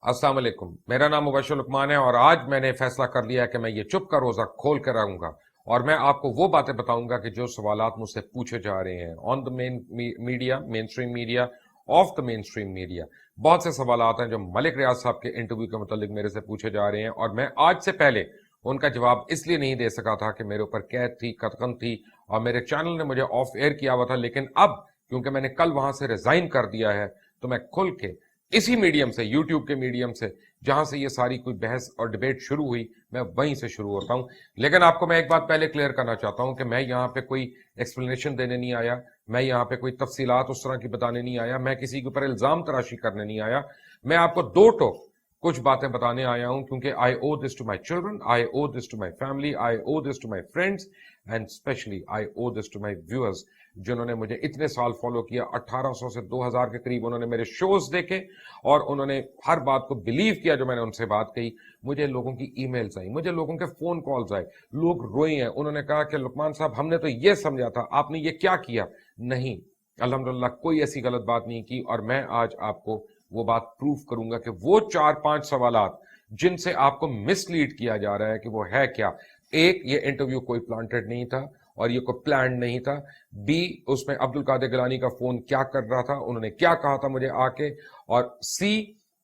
अस्सलाम वालेकुम, मेरा नाम मुबश्शिर लुकमान है और आज मैंने फैसला कर लिया है कि मैं ये चुप का रोजा खोल कर रहूंगा और मैं आपको वो बातें बताऊंगा कि जो सवालात मुझसे पूछे जा रहे हैं on the main stream media, of the main stream media. बहुत से सवालात हैं जो मलिक रियाज साहब के इंटरव्यू के मुतालिक मेरे से पूछे जा रहे हैं और मैं आज से पहले उनका जवाब इसलिए नहीं दे सका था कि मेरे ऊपर कैद थी, कतकन थी और मेरे चैनल ने मुझे ऑफ एयर किया हुआ था। लेकिन अब क्योंकि मैंने कल वहां से रिजाइन कर दिया है तो मैं खुल के इसी मीडियम से, यूट्यूब के मीडियम से, जहां से ये सारी कोई बहस और डिबेट शुरू हुई, मैं वहीं से शुरू होता हूं। लेकिन आपको मैं एक बात पहले क्लियर करना चाहता हूं कि मैं यहाँ पे कोई एक्सप्लेनेशन देने नहीं आया, मैं यहाँ पे कोई तफसीलात उस तरह की बताने नहीं आया, मैं किसी के ऊपर इल्जाम तराशी करने नहीं आया। मैं आपको दो टोक कुछ बातें बताने आया हूं क्योंकि I owe this to my children, I owe this to my family, I owe this to my friends and specially I owe this to my viewers जिन्होंने मुझे इतने साल फॉलो किया। 1800 से 2000 के करीब उन्होंने मेरे शोज देखे और उन्होंने हर बात को बिलीव किया जो मैंने उनसे बात कही। मुझे लोगों की ईमेल्स आई, मुझे लोगों के फोन कॉल्स आए, लोग रोए हैं। उन्होंने कहा कि लुकमान साहब हमने तो ये समझा था, आपने ये क्या किया। नहीं, अल्हम्दुलिल्लाह कोई ऐसी गलत बात नहीं की और मैं आज आपको वो बात प्रूफ करूंगा कि वो 4-5 सवालात जिनसे आपको मिसलीड किया जा रहा है कि वो है क्या। एक, ये इंटरव्यू कोई प्लांटेड नहीं था और ये कोई प्लान नहीं था। बी, उसमें अब्दुल कादिर गिलानी का फोन क्या कर रहा था, उन्होंने क्या कहा था मुझे आके। और सी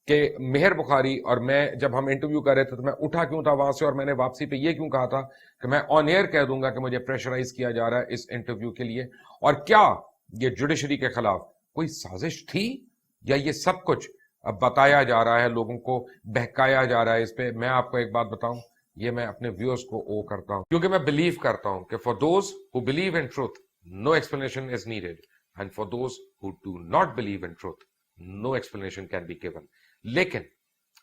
के मेहर बुखारी और मैं जब हम इंटरव्यू कर रहे थे तो मैं उठा क्यों था वहां से और मैंने वापसी पे ये क्यों कहा था कि मैं ऑन एयर कह दूंगा कि मुझे प्रेशराइज किया जा रहा है इस इंटरव्यू के लिए। और क्या ये जुडिशरी के खिलाफ कोई साजिश थी या ये सब कुछ अब बताया जा रहा है, लोगों को बहकाया जा रहा है। इस पे मैं आपको एक बात बताऊं, ये मैं अपने व्यूअर्स को ओ करता हूं क्योंकि मैं बिलीव करता हूं कि for those who believe in truth no explanation is needed and for those who do not believe in truth no explanation can be given. लेकिन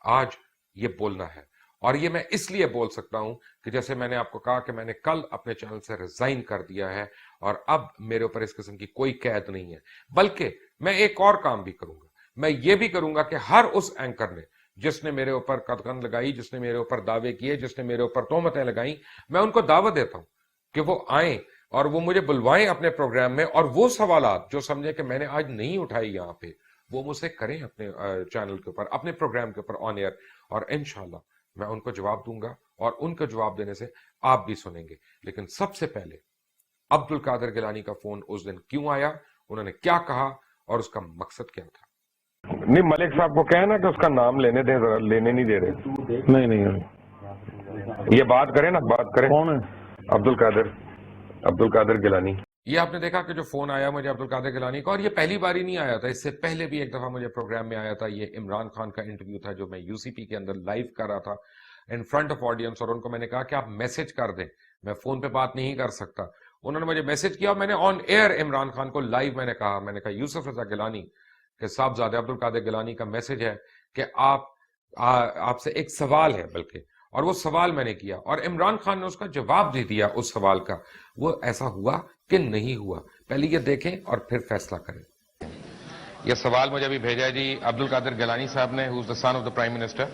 आज ये बोलना है और ये मैं इसलिए बोल सकता हूं कि जैसे मैंने आपको कहा कि मैंने कल अपने चैनल से रिजाइन कर दिया है और अब मेरे ऊपर इस किस्म की कोई कैद नहीं है, बल्कि मैं एक और काम भी करूंगा। मैं ये भी करूंगा कि हर उस एंकर ने जिसने मेरे ऊपर कदकन लगाई, जिसने मेरे ऊपर दावे किए, जिसने मेरे ऊपर तोहमतें लगाई, मैं उनको दावत देता हूं कि वो आए और वो मुझे बुलवाएं अपने प्रोग्राम में और वो सवालात जो समझे कि मैंने आज नहीं उठाई यहां पे, वो मुझसे करें अपने चैनल के ऊपर, अपने प्रोग्राम के ऊपर ऑन एयर, और इंशाल्लाह मैं उनको जवाब दूंगा और उनको जवाब देने से आप भी सुनेंगे। लेकिन सबसे पहले अब्दुल कादिर गिलानी का फोन उस दिन क्यों आया, उन्होंने क्या कहा और उसका मकसद क्या था। नहीं, मलिक साहब को कहना कि उसका नाम लेने दें, जरा लेने नहीं दे रहे। नहीं, ये बात करें ना, बात करें। कौन है? अब्दुल कादिर गिलानी। ये आपने देखा कि जो फोन आया मुझे अब्दुल कादिर गिलानी का, और ये पहली बार ही नहीं आया था, इससे पहले भी एक दफा मुझे प्रोग्राम में आया था। ये इमरान खान का इंटरव्यू था जो मैं यूसीपी के अंदर लाइव कर रहा था इन फ्रंट ऑफ ऑडियंस, और उनको मैंने कहा कि आप मैसेज कर दें, मैं फोन पे बात नहीं कर सकता। उन्होंने मुझे मैसेज किया, मैंने ऑन एयर इमरान खान को लाइव मैंने कहा यूसुफ रजा गिलानी के साहबजादे अब्दुल कादिर गिलानी का मैसेज है कि आपसे एक सवाल है, बल्कि, और वो सवाल मैंने किया और इमरान खान ने उसका जवाब दे दिया उस सवाल का। वो ऐसा हुआ कि नहीं हुआ, पहले ये देखें और फिर फैसला करें। ये सवाल मुझे अभी भेजा है जी अब्दुल कादिर गिलानी साहब ने, who is the son of the prime minister,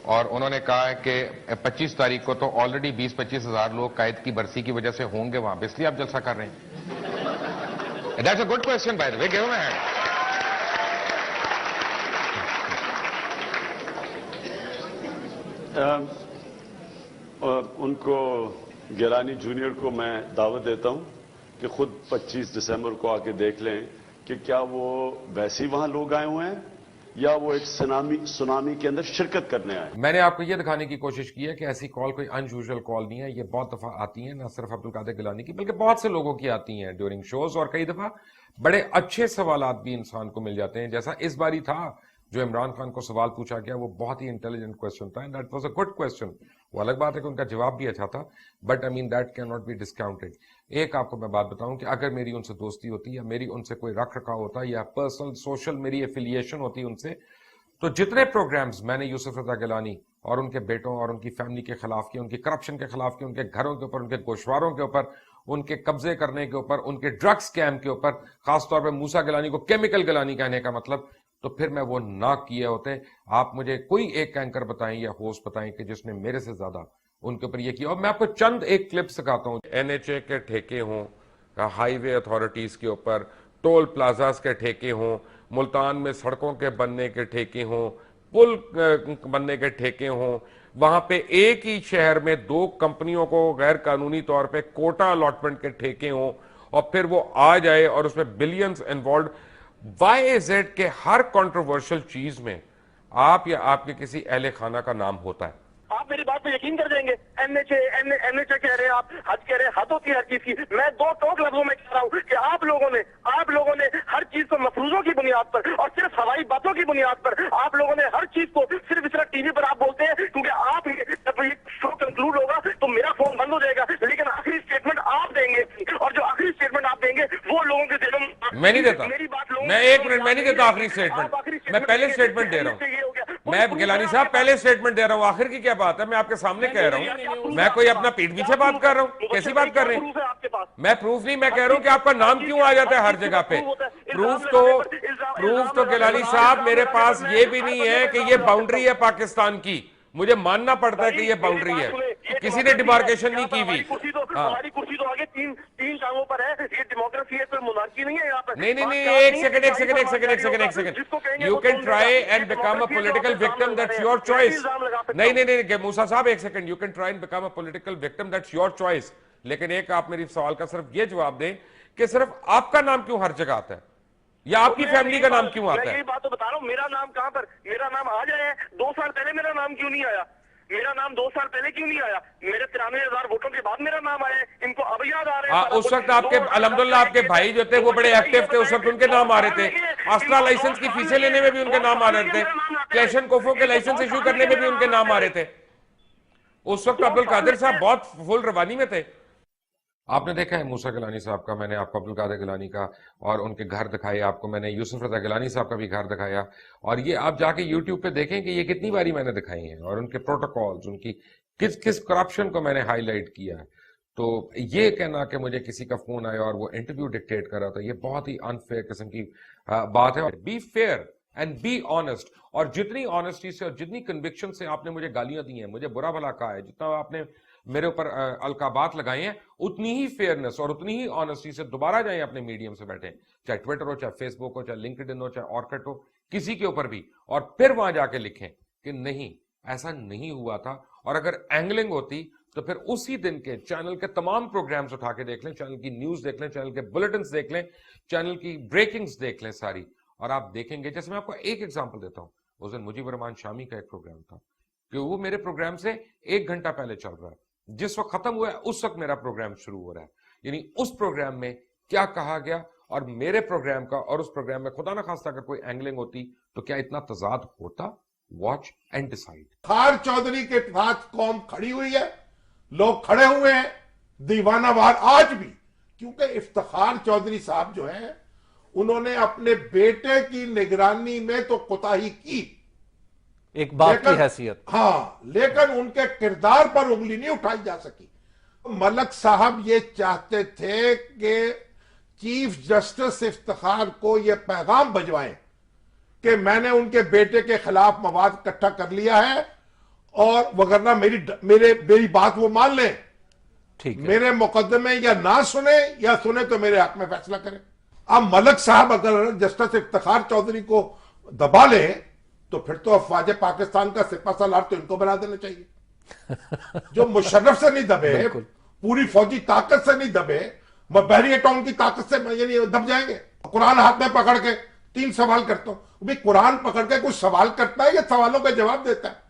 और उन्होंने कहा है कि 25 तारीख को तो ऑलरेडी 20-25 हजार लोग कैद की बरसी की वजह से होंगे वहां पे, इसलिए आप जलसा कर रहे हैं। That's a good question by the way, give him a hand. उनको गिलानी जूनियर को मैं दावत देता हूं कि खुद 25 दिसंबर को आके देख लें कि क्या वो वैसे ही वहां लोग आए हुए हैं या वो एक सुनामी के अंदर शिरकत करने आए। मैंने आपको ये दिखाने की कोशिश की है कि ऐसी कॉल कोई अनयूजुअल कॉल नहीं है, ये बहुत दफा आती है, ना सिर्फ अब्दुल कादिर गिलानी की बल्कि बहुत से लोगों की आती हैं ड्यूरिंग शोज, और कई दफा बड़े अच्छे सवालात भी इंसान को मिल जाते हैं, जैसा इस बारी था। जो इमरान खान को सवाल पूछा गया वो बहुत ही इंटेलिजेंट क्वेश्चन था and that was a good question. वो अलग बात है कि उनका जवाब भी अच्छा था, but I mean that can not be discounted. एक आपको मैं बात बताऊं कि अगर मेरी उनसे दोस्ती होती या मेरी उनसे कोई रख रखाव होता या पर्सनल सोशल मेरी एफिलिएशन होती उनसे, तो जितने प्रोग्राम्स मैंने यूसुफ रजा गिलानी और उनके बेटों और उनकी फैमिली के खिलाफ किए, उनकी करप्शन के खिलाफ किए, उनके घरों के ऊपर, उनके गोशवारों के ऊपर, उनके कब्जे करने के ऊपर, उनके ड्रग स्कैम के ऊपर, खासतौर पर मूसा गिलानी को केमिकल गिलानी कहने का मतलब, तो फिर मैं वो ना किए होते। आप मुझे कोई एक एंकर बताएं या होस्ट बताएं कि जिसने मेरे से ज्यादा उनके ऊपर ये किया। और मैं आपको चंद एक क्लिप सिखाता हूं। एनएचए के ठेके हों, हाईवे अथॉरिटीज के ऊपर, टोल प्लाजास के ठेके हों, मुल्तान में सड़कों के बनने के ठेके हों, पुल बनने के ठेके हों, वहां पे एक ही शहर में 2 कंपनियों को गैर कानूनी तौर पे कोटा अलॉटमेंट के ठेके हों और फिर वो आ जाए और उसमें billions involve. Why is it के हर कंट्रोवर्शियल चीज में आप या आपके किसी अहले खाना का नाम होता है? आप मेरी बात पे यकीन कर जाएंगे। एनएचए कह रहे हैं, आप हद कह रहे हैं, हद होती है हर चीज की। मैं 2 टोक लफ्जों में कह रहा हूँ कि आप लोगों ने हर चीज को मफरूजों की बुनियाद पर और सिर्फ हवाई बातों की बुनियाद पर आप लोगों ने हर चीज को सिर्फ इस तरह टीवी पर आप बोलते हैं, क्योंकि आप जब ये शो कंक्लूड होगा तो मेरा फोन बंद हो जाएगा, लेकिन आखिरी स्टेटमेंट आप देंगे और जो आखिरी स्टेटमेंट आप देंगे वो लोगों के दिलों में। मैं नहीं देता, मेरी बात लोगों मैं 1 मिनट, मैं नहीं देता आखिरी स्टेटमेंट, मैं पहले स्टेटमेंट दे रहा हूं। मैं गिलानी साहब पहले स्टेटमेंट दे रहा हूं, आखिर की क्या बात है? मैं आपके सामने कह रहा हूं, मैं कोई अपना पीठ पीछे बात कर रहा हूं? कैसी बात कर रहे हैं? मैं प्रूफ नहीं, मैं कह रहा हूं कि आपका नाम क्यों आ जाता है हर जगह पे। प्रूफ तो गिलानी साहब मेरे पास ये भी नहीं है कि ये बाउंड्री है पाकिस्तान की, मुझे मानना पड़ता है कि ये बाउंड्री है, किसी ने डिमार्केशन नहीं की हुई। हमारी कुर्सी तो आगे तीन टांगों पर है, ये डेमोक्रेसी है, कोई मोनार्की नहीं है यहाँ पर। नहीं, एक second, you can try and become a political victim, that's your choice. नहीं, मूसा साहब एक second, you can try and become a political victim, that's your choice, लेकिन एक आप मेरी सवाल का सिर्फ ये जवाब दें कि सिर्फ आपका नाम क्यों हर जगह आता है या आपकी फैमिली का नाम क्यों आता है? मैं यही बात तो बता रहा हूँ, मेरा नाम कहाँ पर, मेरा नाम आ जाए। 2 साल पहले मेरा नाम क्यों नहीं आया? मेरा नाम 2 साल पहले क्यों नहीं आया? मेरे 93,000 वोटों के बाद मेरा नाम आया है, इनको अब याद आ रहा है। उस वक्त आपके अल्हम्दुलिल्लाह आपके भाई जो थे वो बड़े एक्टिव थे, उस वक्त उनके नाम आ रहे थे, अस्त्रा लाइसेंस की फीसें लेने में भी उनके नाम आ रहे थे, क्लैशन कोफो के लाइसेंस इश्यू करने में भी उनके नाम आ रहे थे। उस वक्त अब्दुल कादिर साहब बहुत फुल रवानी में थे। आपने देखा है मूसा गिलानी साहब का, मैंने आपको अब्दुल कादिर गिलानी का और उनके घर दिखाए, आपको मैंने यूसुफ रजा गिलानी साहब का भी घर दिखाया, और ये आप जाके यूट्यूब पे देखें कि ये कितनी बारी मैंने दिखाई हैं, और उनके प्रोटोकॉल्स, उनकी किस किस करप्शन को मैंने हाईलाइट किया है। तो ये कहना कि मुझे किसी का फोन आया और वो इंटरव्यू डिक्टेट कर रहा था, ये बहुत ही अनफेयर किस्म की बात है। Be fair and be honest, और जितनी ऑनेस्टी से और जितनी कन्विक्शन से आपने मुझे गालियां दी हैं, मुझे बुरा भला कहा है, जितना आपने मेरे ऊपर अलकाबात लगाए हैं, उतनी ही फेयरनेस और उतनी ही ऑनेस्टी से दोबारा जाएं अपने मीडियम से बैठे, चाहे ट्विटर हो, चाहे फेसबुक हो, चाहे लिंक्डइन हो, चाहे ऑर्किड हो, किसी के ऊपर भी, और फिर वहां जाके लिखें कि नहीं ऐसा नहीं हुआ था। और अगर एंगलिंग होती तो फिर उसी दिन के चैनल के तमाम प्रोग्राम्स उठा के देख लें, चैनल की न्यूज देख लें, चैनल के बुलेटिन्स देख लें, चैनल की ब्रेकिंग्स देख लें सारी, और आप देखेंगे। जैसे मैं आपको एक एग्जाम्पल देता हूं, उस दिन मुजीबर रहमान शामी का एक प्रोग्राम था कि वो मेरे प्रोग्राम से 1 घंटा पहले चल रहा है, जिस वक्त खत्म हुआ है उस वक्त मेरा प्रोग्राम शुरू हो रहा है। यानी उस प्रोग्राम में क्या कहा गया और मेरे प्रोग्राम का और उस प्रोग्राम में खुदा ना खास्ता अगर कोई एंगलिंग होती तो क्या इतना तजाद होता? Watch and decide. Iftikhar Chaudhry के साथ कौम खड़ी हुई है, लोग खड़े हुए हैं दीवानावार आज भी, क्योंकि इफ्तिखार चौधरी साहब जो है उन्होंने अपने बेटे की निगरानी में तो कोताही की, एक बाप की हैसियत, हाँ, लेकिन उनके किरदार पर उंगली नहीं उठाई जा सकी। मलक साहब ये चाहते थे कि चीफ जस्टिस इफ्तिखार को ये पैगाम भिजवाएं कि मैंने उनके बेटे के खिलाफ मवाद इकट्ठा कर लिया है, और वगरना मेरी बात वो मान लें, ठीक है, मेरे मुकदमे या ना सुने या सुने तो मेरे हक में फैसला करें। अब मलक साहब अगर जस्टिस इफ्तिखार चौधरी को दबा ले तो फिर तो अफवाज पाकिस्तान का सिपा सालार तो इनको बना देना चाहिए। जो मुशर्रफ से नहीं दबे, पूरी फौजी ताकत से नहीं दबे, बहरी टाउन की ताकत से यानी दब जाएंगे। कुरान हाथ में पकड़ के 3 सवाल करता हूं, भाई कुरान पकड़ के कुछ सवाल करता है या सवालों का जवाब देता है?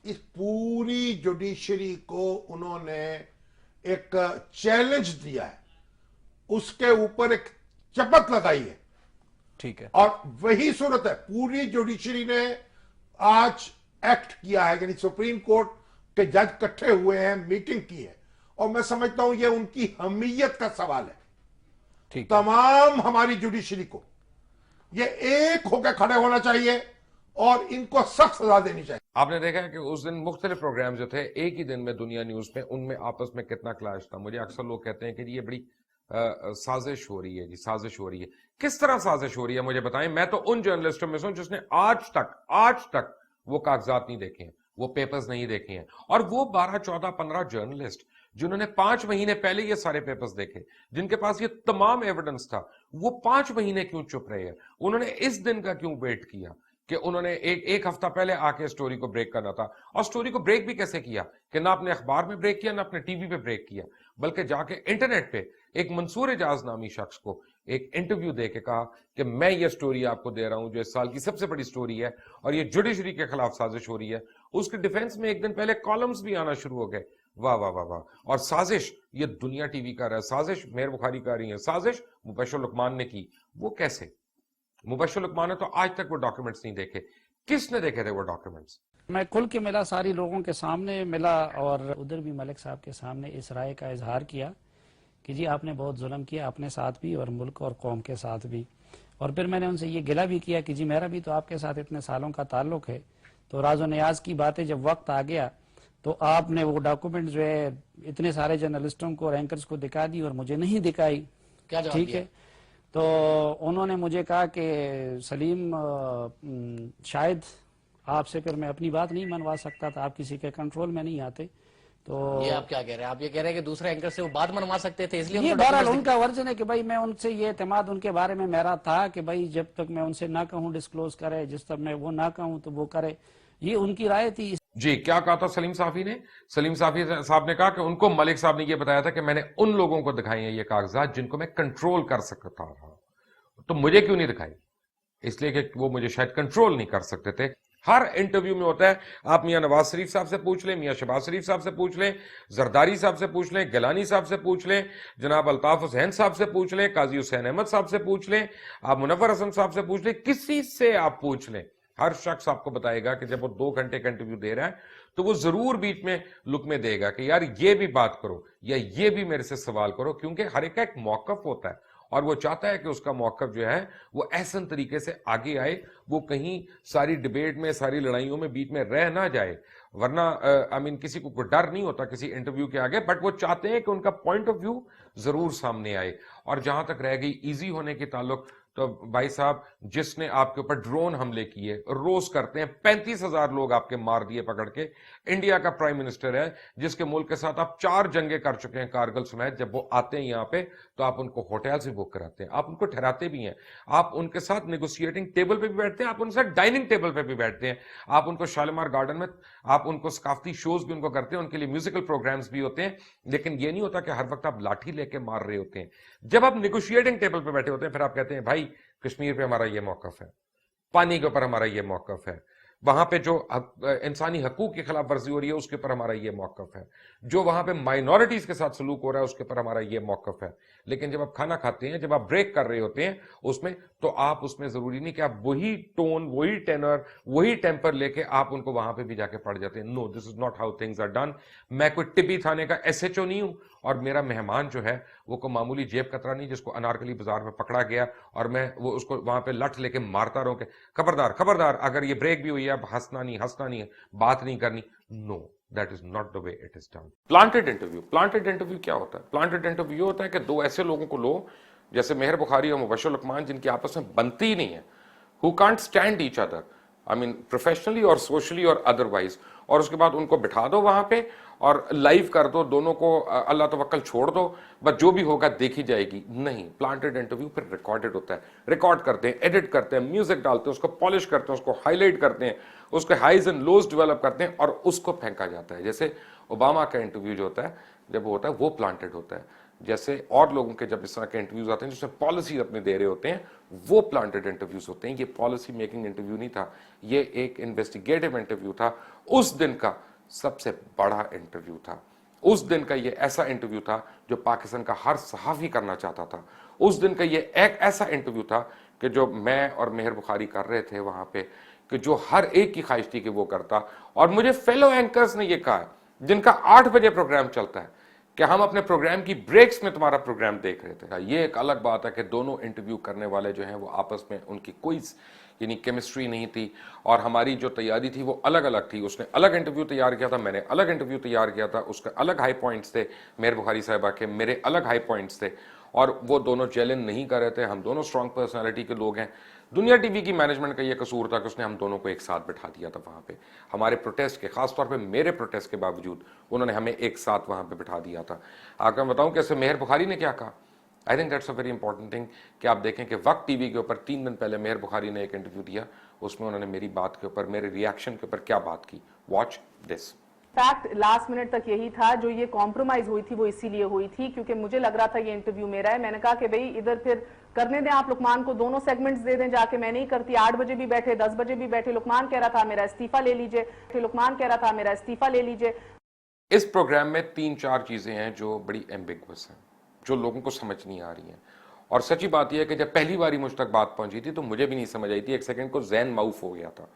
इस पूरी जुडिशरी को उन्होंने एक चैलेंज दिया है, उसके ऊपर एक चपत लगाई है, ठीक है, और वही सूरत है। पूरी जुडिशरी ने आज एक्ट किया है, यानी सुप्रीम कोर्ट के जज इकट्ठे हुए हैं, मीटिंग की है, और मैं समझता हूं ये उनकी हमीयत का सवाल है। ठीक, तमाम हमारी जुडिशरी को ये एक होकर खड़े होना चाहिए और इनको सख्त सजा देनी चाहिए। आपने देखा है कि उस दिन मुख्तलिफ प्रोग्राम जो थे एक ही दिन में दुनिया न्यूज में, उनमें आपस में कितना क्लैश था। मुझे अक्सर लोग कहते हैं कि ये बड़ी साजिश हो रही है जी, साजिश हो रही है। किस तरह साजिश हो रही है मुझे बताएं। मैं तो उन जर्नलिस्टों में से हूं जिसने आज तक वो कागजात नहीं देखे हैं, वो पेपर्स नहीं देखे हैं, और वो 12, 14, 15 जर्नलिस्ट जिन्होंने 5 महीने पहले ये सारे पेपर्स देखे, जिनके पास ये तमाम एविडेंस था, वो 5 महीने क्यों चुप रहे हैं? उन्होंने इस दिन का क्यों वेट किया कि उन्होंने एक हफ्ता पहले आके स्टोरी को ब्रेक करना था? और स्टोरी को ब्रेक भी कैसे किया कि ना अपने अखबार में ब्रेक किया, ना अपने टीवी पे ब्रेक किया, बल्कि जाके इंटरनेट पे एक मंसूर एजाज नामी शख्स को एक इंटरव्यू दे के कहा कि मैं ये स्टोरी आपको दे रहा हूं जो इस साल की सबसे बड़ी स्टोरी है और ये जुडिशरी के खिलाफ साजिश हो रही है। उसके डिफेंस में एक दिन पहले कॉलम्स भी आना शुरू हो गए। वाह वाह वाह वाह। और साजिश ये दुनिया टीवी कर रहा है, साजिश मेहर बुखारी कर रही है, साजिश मुबश्शिर लुकमान ने की। वो कैसे? मुबश्शिर लुकमान ने तो आज तक वो डॉक्यूमेंट्स नहीं देखे। किसने देखे थे वो डॉक्यूमेंट्स? मैं खुल के मिला, सारी लोगों के सामने मिला और उधर भी मलिक साहब के सामने इस राय का इजहार किया कि जी आपने बहुत जुल्म किया अपने साथ भी और मुल्क और कौम के साथ भी। और फिर मैंने उनसे ये गिला भी किया कि जी मेरा भी तो आपके साथ इतने सालों का ताल्लुक है, तो राज और नियाज की बातें जब वक्त आ गया तो आपने वो डॉक्यूमेंट जो है इतने सारे जर्नलिस्टों को और एंकर्स को दिखा दी और मुझे नहीं दिखाई। क्या जवाब ठीक दिया? है, तो उन्होंने मुझे कहा कि सलीम शायद आपसे फिर मैं अपनी बात नहीं मनवा सकता था, आप किसी के कंट्रोल में नहीं आते। तो ये आप क्या कह रहे हैं? आप ये कह रहे हैं कि दूसरे एंकर से वो बात मनवा सकते थे, इसलिए ये उनको बहरहाल डॉक्यूमेंट्स उनका वर्जन है कि भाई मैं उनसे ये एतमाद उनके बारे में मेरा था कि भाई जब तक मैं उनसे ना कहूं डिस्क्लोज करे, जिस तक मैं वो ना कहूं तो वो करे, ये उनकी राय थी। जी, क्या कहा था सलीम साफी ने? सलीम साफी साहब ने कहा कि उनको मलिक साहब ने ये बताया था कि मैंने उन लोगों को दिखाई हैं ये कागजात जिनको मैं कंट्रोल कर सकता था, तो मुझे क्यों नहीं दिखाई? इसलिए कि वो मुझे शायद कंट्रोल नहीं कर सकते थे। हर इंटरव्यू में होता है, आप मियां नवाज शरीफ साहब से पूछ लें, मियां शहबाज शरीफ साहब से पूछ लें, जरदारी साहब से पूछ लें, गिलानी साहब से पूछ लें, जनाब अल्ताफ हुसैन साहब से पूछ लें, काजी हुसैन अहमद साहब से पूछ लें, आप मुनव्वर हसन साहब से पूछ लें, किसी से आप पूछ लें, हर शख्स आपको बताएगा कि जब वो 2 घंटे का इंटरव्यू दे रहा है तो वो जरूर बीच में लुक में देगा कि यार ये भी बात करो या ये भी मेरे से सवाल करो, क्योंकि हर एक का एक मौकफ होता है और वो चाहता है कि उसका मौकफ जो है वो ऐसा तरीके से आगे आए, वो कहीं सारी डिबेट में, सारी लड़ाइयों में बीच में रह ना जाए। वरना किसी को डर नहीं होता किसी इंटरव्यू के आगे, बट वो चाहते हैं कि उनका पॉइंट ऑफ व्यू जरूर सामने आए। और जहां तक रह गई इजी होने की ताल्लुक, तो भाई साहब जिसने आपके ऊपर ड्रोन हमले किए, रोज करते हैं, 35,000 लोग आपके मार दिए पकड़ के, इंडिया का प्राइम मिनिस्टर है जिसके मुल्क के साथ आप 4 जंगें कर चुके हैं कारगिल समेत, जब वो आते हैं यहाँ पे तो आप उनको होटल से बुक कराते हैं, आप उनको ठहराते भी हैं, आप उनके साथ नेगोशिएटिंग टेबल पे भी बैठते हैं, आप उनके साथ डाइनिंग टेबल पे भी बैठते हैं, आप उनको शालीमार गार्डन में आप उनको सकाफती शोज भी उनको करते हैं, उनके लिए म्यूजिकल प्रोग्राम्स भी होते हैं। लेकिन ये नहीं होता कि हर वक्त आप लाठी लेके मार रहे होते हैं। जब आप नेगोशिएटिंग टेबल पे बैठे होते हैं फिर आप कहते हैं भाई कश्मीर पे हमारा ये मौकफ है, पानी के ऊपर हमारा ये मौकफ है, वहां पे जो इंसानी हकूक की खिलाफ वर्जी हो रही है उसके ऊपर हमारा ये मौकफ है, जो वहां पे माइनॉरिटीज के साथ सलूक हो रहा है उसके ऊपर हमारा ये मौकफ है। लेकिन जब आप खाना खाते हैं, जब आप ब्रेक कर रहे होते हैं उसमें, तो आप उसमें जरूरी नहीं कि आप वही टोन, वही टेनर, वही टेम्पर लेके आप उनको वहां पे भी जाके पड़ जाते हैं। No, this is not how things are done. मैं कोई टिब्बी थाने का SHO नहीं हूं और मेरा मेहमान जो है वो कोई मामूली जेब कतरा नहीं जिसको अनारकली बाजार में पकड़ा गया और मैं वो उसको वहां पे लठ लेके मारता रहूं कि खबरदार खबरदार, अगर ये ब्रेक भी हुई है अब हंसना नहीं, बात नहीं करनी। No, that is not the way it is done. Planted interview, planted interview क्या होता है? प्लांटेड इंटरव्यू होता है कि 2 ऐसे लोगों को लो जैसे मेहर बुखारी और मुबश्शिर लुकमान, जिनकी आपस में बनती ही नहीं है, who can't stand each other, professionally और सोशली और अदरवाइज, और उसके बाद उनको बिठा दो वहां पे और लाइव कर दो, दोनों को अल्लाह तवक्कल छोड़ दो, बस जो भी होगा देखी जाएगी। नहीं, प्लांटेड इंटरव्यू फिर रिकॉर्डेड होता है, रिकॉर्ड करते हैं, एडिट करते हैं, म्यूजिक डालते हैं, उसको पॉलिश करते हैं, उसको हाईलाइट करते हैं, उसके हाइज एंड लोज डेवलप करते हैं और उसको फेंका जाता है। जैसे ओबामा का इंटरव्यू जो होता है, जब वो होता है वो प्लांटेड होता है। जैसे और लोगों के जब इस तरह के इंटरव्यूज आते हैं जिसमें पॉलिसी अपने दे रहे होते हैं, वो प्लांटेड इंटरव्यूज होते हैं। ये पॉलिसी मेकिंग इंटरव्यू नहीं था, ये एक इन्वेस्टिगेटिव इंटरव्यू था। उस दिन का सबसे बड़ा इंटरव्यू था, उस दिन का ये ऐसा इंटरव्यू था जो पाकिस्तान का हर सहाफी करना चाहता था। उस दिन का ये एक ऐसा इंटरव्यू था कि जो मैं और मेहर बुखारी कर रहे थे वहां पे, कि जो हर एक की ख्वाहिश थी कि वो करता। और मुझे फेलो एंकर्स ने ये कहा, जिनका 8 बजे प्रोग्राम चलता है, कि हम अपने प्रोग्राम की ब्रेक्स में तुम्हारा प्रोग्राम देख रहे थे। ये एक अलग बात है कि दोनों इंटरव्यू करने वाले जो हैं वो आपस में उनकी कोई केमिस्ट्री नहीं थी और हमारी जो तैयारी थी वो अलग अलग थी। उसने अलग इंटरव्यू तैयार किया था, मैंने अलग इंटरव्यू तैयार किया था, उसके अलग हाई पॉइंट्स थे, मेहर बुखारी साहिबा के, मेरे अलग हाई पॉइंट्स थे और वो दोनों चैलेंज नहीं कर रहे थे। हम दोनों स्ट्रॉन्ग पर्सनालिटी के लोग हैं, दुनिया टीवी की मैनेजमेंट का ये कसूर था कि उसने हम दोनों को एक साथ बिठा दिया था वहां पे, हमारे प्रोटेस्ट के, खासतौर पे मेरे प्रोटेस्ट के बावजूद उन्होंने हमें एक साथ वहां पे बिठा दिया था। आपको मैं बताऊं कैसे मेहर बुखारी ने क्या कहा, I think that's a very important thing कि आप देखें कि वक्त टीवी के ऊपर 3 दिन पहले मेहर बुखारी ने एक इंटरव्यू दिया, उसमें उन्होंने मेरी बात के ऊपर, मेरे रिएक्शन के ऊपर क्या बात की। Watch this. Fact last minute तक यही था, जो ये कॉम्प्रोमाइज हुई थी वो इसीलिए हुई थी क्योंकि मुझे लग रहा था ये इंटरव्यू मेरा है। मैंने कहा कि भाई इधर फिर करने दें, आप लुकमान को दोनों सेगमेंट्स दे दें जाके। मैं नहीं करती, 8 बजे भी बैठे, 10 बजे भी बैठे, लुकमान कह रहा था मेरा इस्तीफा ले लीजिए, लुकमान कह रहा था मेरा इस्तीफा ले लीजिए। इस प्रोग्राम में 3-4 चीजें हैं जो बड़ी एम्बिगुअस हैं, जो लोगों को समझ नहीं आ रही हैं। और सच्ची बात यह है कि जब पहली बारी मुझ तक बात पहुंची थी तो मुझे भी नहीं समझ आई थी, एक सेकंड को ज़हन माउफ हो गया था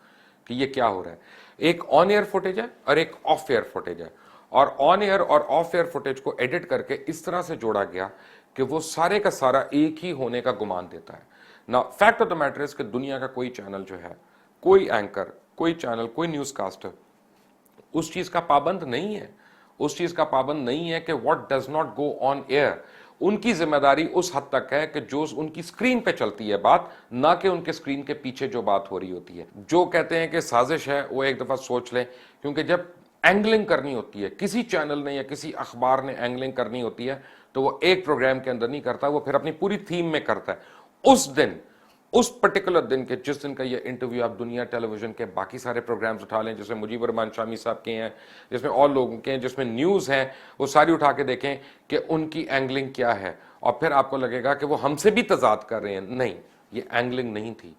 कि ये क्या हो रहा है। एक ऑन एयर फुटेज है और एक ऑफ एयर फुटेज है, और ऑन एयर और ऑफ एयर फुटेज को एडिट करके इस तरह से जोड़ा गया कि वो सारे का सारा एक ही होने का गुमान देता है ना। Fact of the matter is कि दुनिया का कोई चैनल जो है, कोई एंकर, कोई चैनल, कोई न्यूज कास्टर उस चीज का पाबंद नहीं है, उस चीज का पाबंद नहीं है कि what does not go on air. उनकी जिम्मेदारी उस हद तक है कि जो उनकी स्क्रीन पे चलती है बात, ना कि उनके स्क्रीन के पीछे जो बात हो रही होती है। जो कहते हैं कि साजिश है वो एक दफा सोच लें, क्योंकि जब एंगलिंग करनी होती है, किसी चैनल ने या किसी अखबार ने एंगलिंग करनी होती है तो वो एक प्रोग्राम के अंदर नहीं करता, वो फिर अपनी पूरी थीम में करता है। उस दिन, उस पर्टिकुलर दिन के, जिस दिन का ये इंटरव्यू, आप दुनिया टेलीविजन के बाकी सारे प्रोग्राम्स उठा लें, जिसमें मुजीबर रहमान शामी साहब के हैं, जिसमें और लोगों के हैं, जिसमें न्यूज़ हैं, वो सारी उठा के देखें कि उनकी एंगलिंग क्या है, और फिर आपको लगेगा कि वो हमसे भी तजाद कर रहे हैं। नहीं, ये एंगलिंग नहीं थी,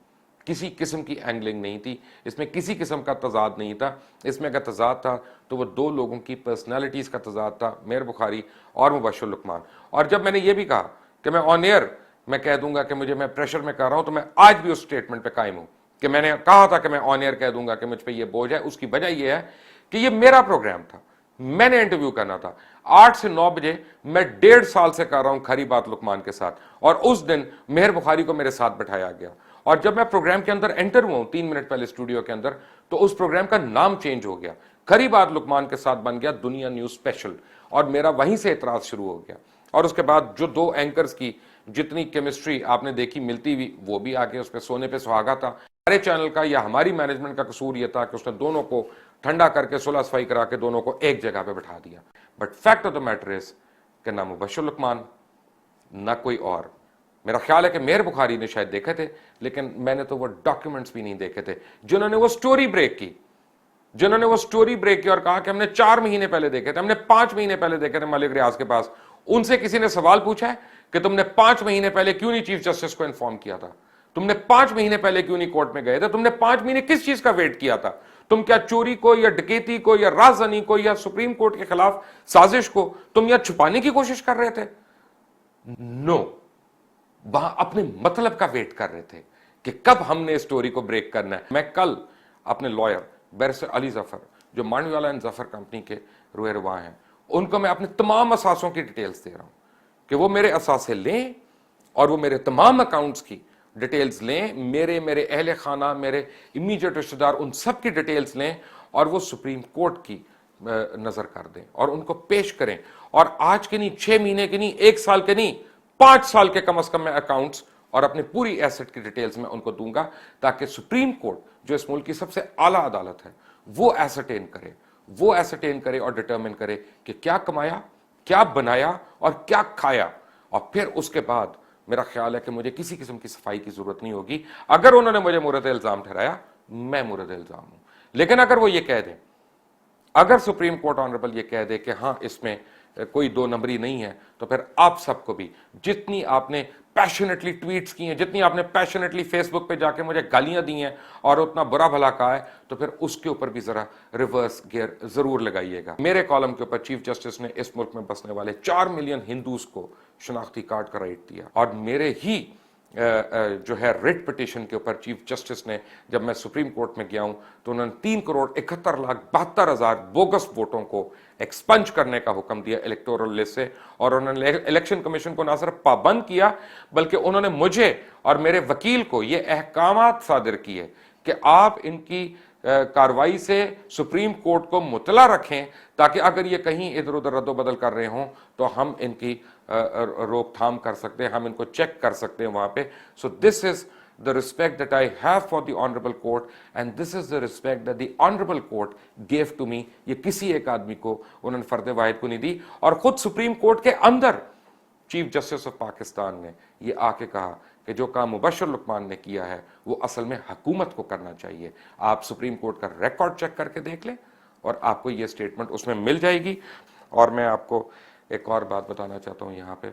किसी किस्म की एंगलिंग नहीं थी, इसमें किसी किस्म का तजाद नहीं था। इसमें अगर तजाद था तो वो 2 लोगों की पर्सनैलिटीज़ का तजाद था, मेहर बुखारी और मुबश्शिर लुकमान। और जब मैंने ये भी कहा कि मैं ऑन एयर मैं कह दूंगा कि मुझे, मैं प्रेशर में कर रहा हूं, तो मैं आज भी उस स्टेटमेंट पे कायम हूं कि मैंने कहा था कि मैं ऑन एयर कह दूंगा कि मुझ पे ये बोझ है। उसकी वजह यह है कि ये मेरा प्रोग्राम था, मैंने इंटरव्यू करना था। 8 से 9 बजे मैं 1.5 साल से कर रहा हूं खरी बात लुकमान के साथ, और उस दिन मेहर बुखारी को मेरे साथ बैठाया गया। और जब मैं प्रोग्राम के अंदर एंटर हुआ हूं 3 मिनट पहले स्टूडियो के अंदर, तो उस प्रोग्राम का नाम चेंज हो गया, खरी बात लुकमान के साथ बन गया दुनिया न्यूज स्पेशल, और मेरा वहीं से एतराज शुरू हो गया। और उसके बाद जो 2 एंकर्स की जितनी केमिस्ट्री आपने देखी मिलती हुई, वो भी आके उस पर सोने पे सुहागा था। हमारे चैनल का या हमारी मैनेजमेंट का कसूर यह था कि उसने दोनों को ठंडा करके सुलह सफाई करा के दोनों को एक जगह पे बैठा दिया। But fact of the matter is कि ना मुबश्शिर लुकमान ना कोई और, मेरा ख्याल है कि मेहर बुखारी ने शायद देखे थे, लेकिन मैंने तो वो डॉक्यूमेंट्स भी नहीं देखे थे जिन्होंने वो स्टोरी ब्रेक की, जिन्होंने वो स्टोरी ब्रेक की और कहा कि हमने 4 महीने पहले देखे थे, हमने 5 महीने पहले देखे थे मलिक रियाज के पास। उनसे किसी ने सवाल पूछा है कि तुमने 5 महीने पहले क्यों नहीं चीफ जस्टिस को इन्फॉर्म किया था, तुमने 5 महीने पहले क्यों नहीं कोर्ट में गए थे, तुमने 5 महीने किस चीज का वेट किया था, तुम क्या चोरी को या डकैती को या राजधानी को या सुप्रीम कोर्ट के खिलाफ साजिश को तुम यहां छुपाने की कोशिश कर रहे थे? नो, वहां अपने मतलब का वेट कर रहे थे कि कब हमने स्टोरी को ब्रेक करना है। मैं कल अपने लॉयर बैरिस्टर अली जफर, जो मांडवाला एंड जफर कंपनी के रुए रुआ हैं, उनको मैं अपने तमाम असासों की डिटेल्स दे रहा हूं कि वो मेरे असासे लें और वो मेरे तमाम अकाउंट्स की डिटेल्स लें, मेरे अहले खाना, मेरे इमीडिएट रिश्तेदार, उन सब की डिटेल्स लें और वो सुप्रीम कोर्ट की नजर कर दें और उनको पेश करें। और आज के नहीं, 6 महीने के नहीं, 1 साल के नहीं, 5 साल के कम से कम मैं अकाउंट्स और अपनी पूरी एसेट की डिटेल्स मैं उनको दूंगा, ताकि सुप्रीम कोर्ट, जो इस मुल्क की सबसे आला अदालत है, वो एसरटेन करे और डिटरमिन करे कि क्या कमाया, क्या बनाया और क्या खाया। और फिर उसके बाद मेरा ख्याल है कि मुझे किसी किस्म की सफाई की जरूरत नहीं होगी। अगर उन्होंने मुझे मुरद इल्जाम ठहराया, मैं मुरद इल्जाम हूं, लेकिन अगर वो ये कह दें, अगर सुप्रीम कोर्ट ऑनरेबल ये कह दे कि हां इसमें कोई 2 नंबरी नहीं है, तो फिर आप सबको भी, जितनी आपने पैशनेटली ट्वीट्स की हैं, जितनी आपने पैशनेटली फेसबुक पे जाके मुझे गालियां दी हैं और उतना बुरा भला कहा है, तो फिर उसके ऊपर भी जरा रिवर्स गियर जरूर लगाइएगा। मेरे कॉलम के ऊपर चीफ जस्टिस ने इस मुल्क में बसने वाले 4 मिलियन हिंदूज को शनाख्ती कार्ड का राइट दिया, और मेरे ही जो है रिट पिटीशन के ऊपर चीफ जस्टिस ने, जब मैं सुप्रीम कोर्ट में गया हूं, तो उन्होंने 3,71,72,000 बोगस वोटों को एक्सपंज करने का हुक्म दिया इलेक्टोरल लिस्ट से। और उन्होंने इलेक्शन कमीशन को ना सिर्फ पाबंद किया, बल्कि उन्होंने मुझे और मेरे वकील को ये अहकामात सादिर किए कि आप इनकी कार्रवाई से सुप्रीम कोर्ट को मुतला रखें, ताकि अगर ये कहीं इधर उधर रद्दोबदल कर रहे हों तो हम इनकी रोकथाम कर सकते हैं, हम इनको चेक कर सकते हैं वहां पे। So this is the respect that I have for the honorable court, and this is the respect that the honorable court gave to me. ये किसी एक आदमी को उन्होंने फर्द वाहिद को नहीं दी, और खुद सुप्रीम कोर्ट के अंदर चीफ जस्टिस ऑफ पाकिस्तान ने ये आके कहा कि जो काम मुबशर लुकमान ने किया है वो असल में हुकूमत को करना चाहिए। आप सुप्रीम कोर्ट का रिकॉर्ड चेक करके देख लें और आपको ये स्टेटमेंट उसमें मिल जाएगी। और मैं आपको एक और बात बताना चाहता हूं यहां पे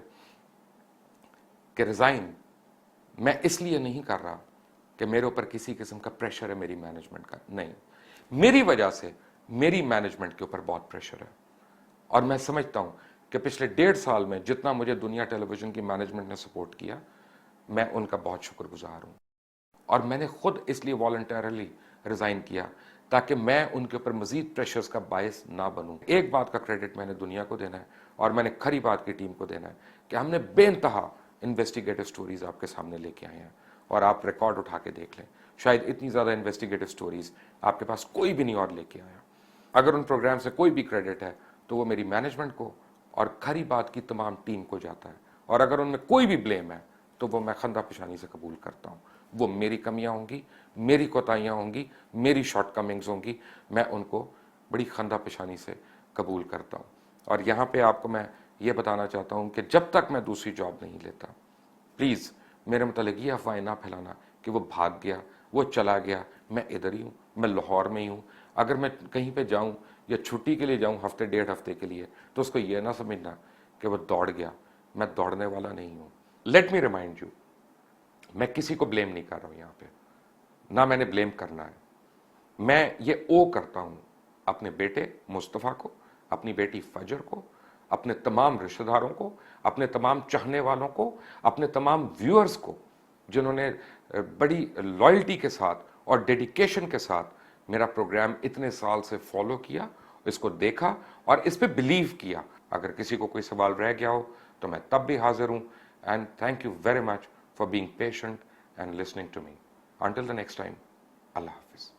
कि रिजाइन मैं इसलिए नहीं कर रहा कि मेरे ऊपर किसी किस्म का प्रेशर है मेरी मैनेजमेंट का, नहीं, मेरी वजह से मेरी मैनेजमेंट के ऊपर बहुत प्रेशर है। और मैं समझता हूं कि पिछले 1.5 साल में जितना मुझे दुनिया टेलीविजन की मैनेजमेंट ने सपोर्ट किया, मैं उनका बहुत शुक्रगुजार हूं। और मैंने खुद इसलिए वॉलंटरली रिजाइन किया ताकि मैं उनके ऊपर मजीद प्रेशर्स का बायस ना बनूं। एक बात का क्रेडिट मैंने दुनिया को देना है और मैंने खरी बात की टीम को देना है कि हमने बेइंतहा इन्वेस्टिगेटिव स्टोरीज आपके सामने लेके आए हैं, और आप रिकॉर्ड उठा के देख लें, शायद इतनी ज्यादा इन्वेस्टिगेटिव स्टोरीज आपके पास कोई भी नहीं और लेके आया। अगर उन प्रोग्राम से कोई भी क्रेडिट है तो वो मेरी मैनेजमेंट को और खरी बात की तमाम टीम को जाता है, और अगर उनमें कोई भी ब्लेम है तो वो मैं खंदा पेशानी से कबूल करता हूँ। वो मेरी कमियां होंगी, मेरी कोताहियां होंगी, मेरी शॉर्टकमिंग्स होंगी, मैं उनको बड़ी खंदा पेशानी से कबूल करता हूँ। और यहाँ पे आपको मैं ये बताना चाहता हूँ कि जब तक मैं दूसरी जॉब नहीं लेता, प्लीज़ मेरे मतलब ये अफवाहें ना फैलाना कि वो भाग गया, वो चला गया। मैं इधर ही हूँ, मैं लाहौर में ही हूँ। अगर मैं कहीं पे जाऊँ या छुट्टी के लिए जाऊँ हफ्ते 1.5 हफ्ते के लिए, तो उसको ये ना समझना कि वो दौड़ गया। मैं दौड़ने वाला नहीं हूँ। लेट मी रिमाइंड यू, मैं किसी को ब्लेम नहीं कर रहा हूँ यहाँ पे, ना मैंने ब्लेम करना है। मैं ये ओ करता हूँ अपने बेटे मुस्तफ़ा को, अपनी बेटी फजर को, अपने तमाम रिश्तेदारों को, अपने तमाम चाहने वालों को, अपने तमाम व्यूअर्स को, जिन्होंने बड़ी लॉयल्टी के साथ और डेडिकेशन के साथ मेरा प्रोग्राम इतने साल से फॉलो किया, इसको देखा और इस पे बिलीव किया। अगर किसी को कोई सवाल रह गया हो तो मैं तब भी हाजिर हूँ। And thank you very much for being patient and listening to me. Until the next time, Allah Hafiz.